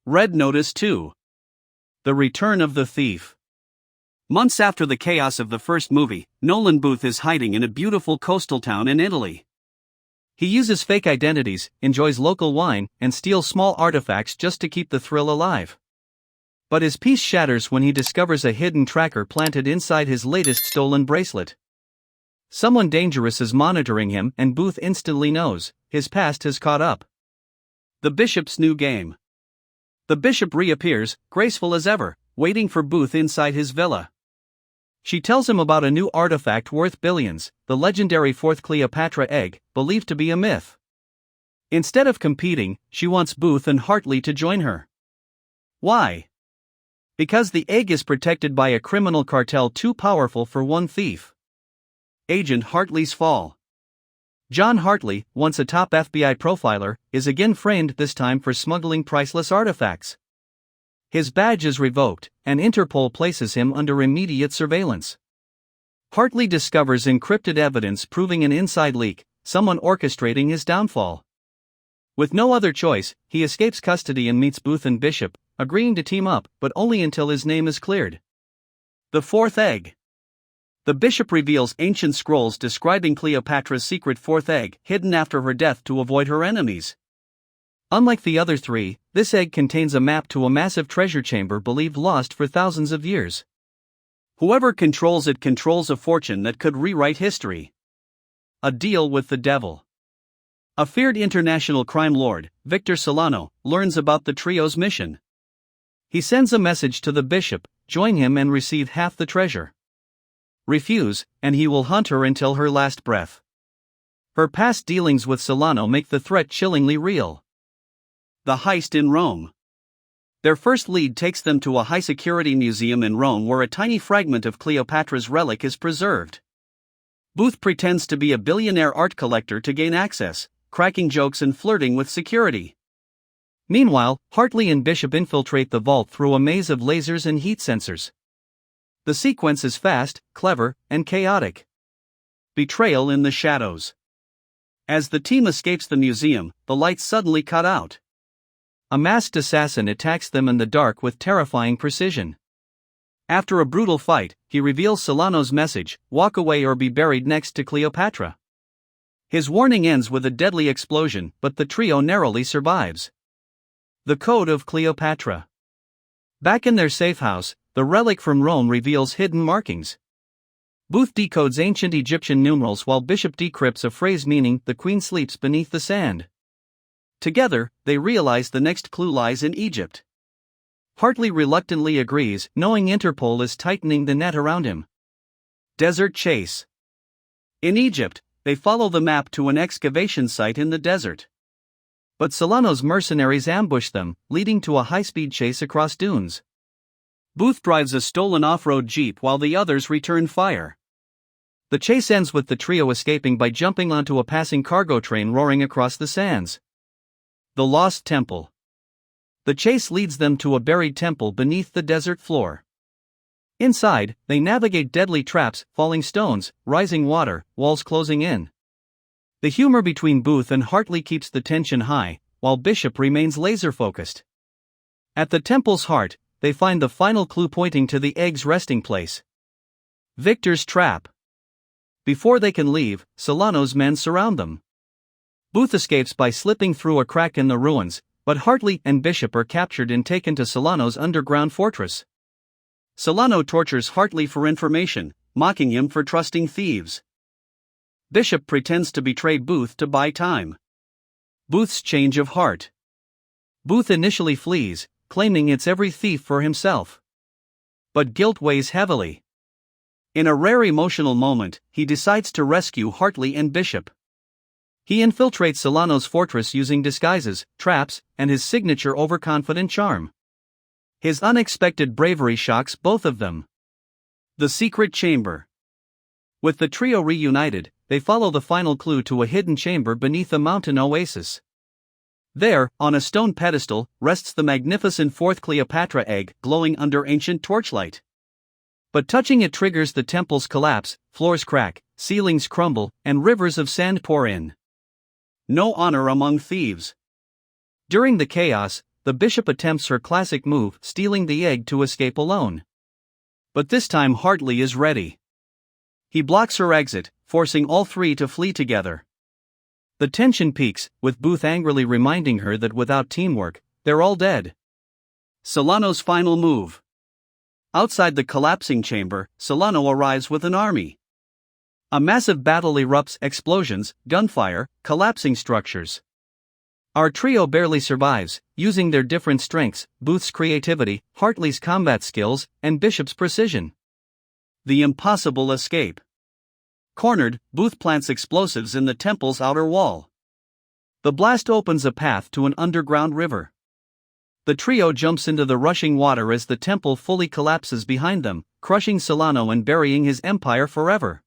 Red Notice 2. The Return of the Thief. Months after the chaos of the first movie, Nolan Booth is hiding in a beautiful coastal town in Italy. He uses fake identities, enjoys local wine, and steals small artifacts just to keep the thrill alive. But his peace shatters when he discovers a hidden tracker planted inside his latest stolen bracelet. Someone dangerous is monitoring him, and Booth instantly knows his past has caught up. The Bishop's new game. The Bishop reappears, graceful as ever, waiting for Booth inside his villa. She tells him about a new artifact worth billions, the legendary fourth Cleopatra egg, believed to be a myth. Instead of competing, she wants Booth and Hartley to join her. Why? Because the egg is protected by a criminal cartel too powerful for one thief. Agent Hartley's fall. John Hartley, once a top FBI profiler, is again framed, this time for smuggling priceless artifacts. His badge is revoked, and Interpol places him under immediate surveillance. Hartley discovers encrypted evidence proving an inside leak, someone orchestrating his downfall. With no other choice, he escapes custody and meets Booth and Bishop, agreeing to team up, but only until his name is cleared. The fourth egg. The Bishop reveals ancient scrolls describing Cleopatra's secret fourth egg, hidden after her death to avoid her enemies. Unlike the other three, this egg contains a map to a massive treasure chamber believed lost for thousands of years. Whoever controls it controls a fortune that could rewrite history. A deal with the devil. A feared international crime lord, Victor Solano, learns about the trio's mission. He sends a message to the Bishop: join him and receive half the treasure. Refuse, and he will hunt her until her last breath. Her past dealings with Solano make the threat chillingly real. The heist in Rome. Their first lead takes them to a high-security museum in Rome where a tiny fragment of Cleopatra's relic is preserved. Booth pretends to be a billionaire art collector to gain access, cracking jokes and flirting with security. Meanwhile, Hartley and Bishop infiltrate the vault through a maze of lasers and heat sensors. The sequence is fast, clever, and chaotic. Betrayal in the shadows. As the team escapes the museum, the lights suddenly cut out. A masked assassin attacks them in the dark with terrifying precision. After a brutal fight, he reveals Solano's message: walk away or be buried next to Cleopatra. His warning ends with a deadly explosion, but the trio narrowly survives. The Code of Cleopatra. Back in their safe house, the relic from Rome reveals hidden markings. Booth decodes ancient Egyptian numerals while Bishop decrypts a phrase meaning "the queen sleeps beneath the sand." Together, they realize the next clue lies in Egypt. Hartley reluctantly agrees, knowing Interpol is tightening the net around him. Desert chase. In Egypt, they follow the map to an excavation site in the desert. But Solano's mercenaries ambush them, leading to a high-speed chase across dunes. Booth drives a stolen off-road jeep while the others return fire. The chase ends with the trio escaping by jumping onto a passing cargo train roaring across the sands. The Lost Temple. The chase leads them to a buried temple beneath the desert floor. Inside, they navigate deadly traps, falling stones, rising water, walls closing in. The humor between Booth and Hartley keeps the tension high, while Bishop remains laser-focused. At the temple's heart, they find the final clue pointing to the egg's resting place. Victor's trap. Before they can leave, Solano's men surround them. Booth escapes by slipping through a crack in the ruins, but Hartley and Bishop are captured and taken to Solano's underground fortress. Solano tortures Hartley for information, mocking him for trusting thieves. Bishop pretends to betray Booth to buy time. Booth's change of heart. Booth initially flees, claiming it's every thief for himself. But guilt weighs heavily. In a rare emotional moment, he decides to rescue Hartley and Bishop. He infiltrates Solano's fortress using disguises, traps, and his signature overconfident charm. His unexpected bravery shocks both of them. The secret chamber. With the trio reunited, they follow the final clue to a hidden chamber beneath a mountain oasis. There, on a stone pedestal, rests the magnificent fourth Cleopatra egg, glowing under ancient torchlight. But touching it triggers the temple's collapse, floors crack, ceilings crumble, and rivers of sand pour in. No honor among thieves. During the chaos, the Bishop attempts her classic move, stealing the egg to escape alone. But this time Hartley is ready. He blocks her exit, forcing all three to flee together. The tension peaks, with Booth angrily reminding her that without teamwork, they're all dead. Solano's final move. Outside the collapsing chamber, Solano arrives with an army. A massive battle erupts, explosions, gunfire, collapsing structures. Our trio barely survives, using their different strengths, Booth's creativity, Hartley's combat skills, and Bishop's precision. The impossible escape. Cornered, Booth plants explosives in the temple's outer wall. The blast opens a path to an underground river. The trio jumps into the rushing water as the temple fully collapses behind them, crushing Solano and burying his empire forever.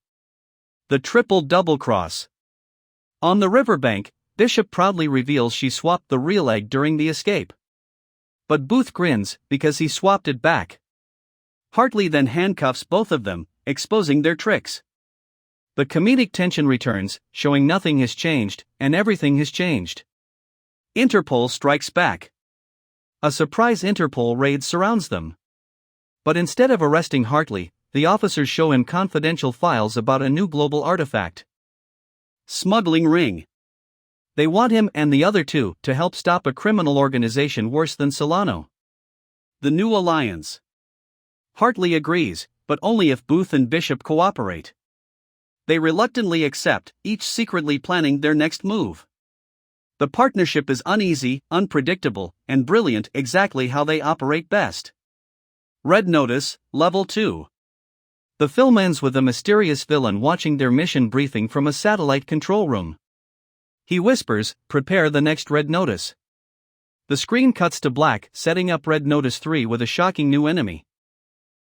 The triple double-cross. On the riverbank, Bishop proudly reveals she swapped the real egg during the escape. But Booth grins, because he swapped it back. Hartley then handcuffs both of them, exposing their tricks. The comedic tension returns, showing nothing has changed, and everything has changed. Interpol strikes back. A surprise Interpol raid surrounds them. But instead of arresting Hartley, the officers show him confidential files about a new global artifact. Smuggling ring. They want him and the other two to help stop a criminal organization worse than Solano. The new alliance. Hartley agrees, but only if Booth and Bishop cooperate. They reluctantly accept, each secretly planning their next move. The partnership is uneasy, unpredictable, and brilliant, exactly how they operate best. Red Notice, Level 2. The film ends with a mysterious villain watching their mission briefing from a satellite control room. He whispers, "Prepare the next Red Notice." The screen cuts to black, setting up Red Notice 3 with a shocking new enemy.